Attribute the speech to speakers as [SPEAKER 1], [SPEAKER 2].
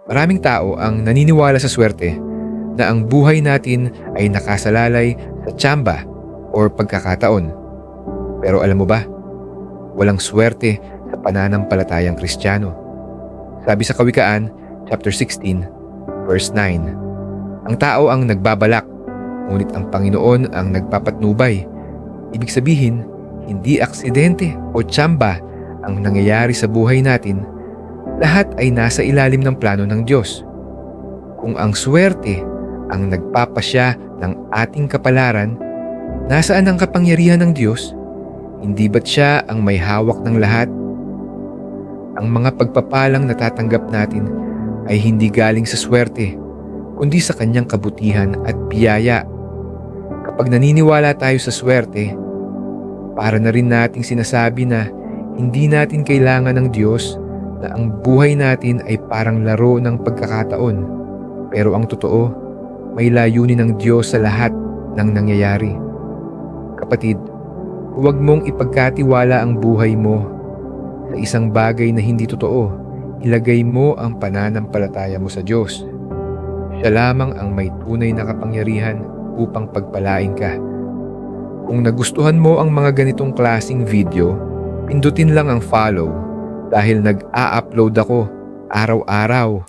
[SPEAKER 1] Maraming tao ang naniniwala sa swerte na ang buhay natin ay nakasalalay sa tsamba o pagkakataon. Pero alam mo ba, walang swerte sa pananampalatayang Kristiyano. Sabi sa Kawikaan, chapter 16, verse 9, ang tao ang nagbabalak, ngunit ang Panginoon ang nagpapatnubay. Ibig sabihin, hindi aksidente o tsamba ang nangyayari sa buhay natin. Lahat ay nasa ilalim ng plano ng Diyos. Kung ang swerte ang nagpapasya ng ating kapalaran, nasaan ang kapangyarihan ng Diyos? Hindi ba't siya ang may hawak ng lahat? Ang mga pagpapalang natatanggap natin ay hindi galing sa swerte, kundi sa kanyang kabutihan at biyaya. Kapag naniniwala tayo sa swerte, para na rin nating sinasabi na hindi natin kailangan ng Diyos, na ang buhay natin ay parang laro ng pagkakataon. Pero ang totoo, may layunin ng Diyos sa lahat ng nangyayari. Kapatid, huwag mong ipagkatiwala ang buhay mo sa isang bagay na hindi totoo. Ilagay mo ang pananampalataya mo sa Diyos. Siya lamang ang may tunay na kapangyarihan upang pagpalain ka. Kung nagustuhan mo ang mga ganitong klaseng video, pindutin lang ang follow dahil nag-a-upload ako araw-araw.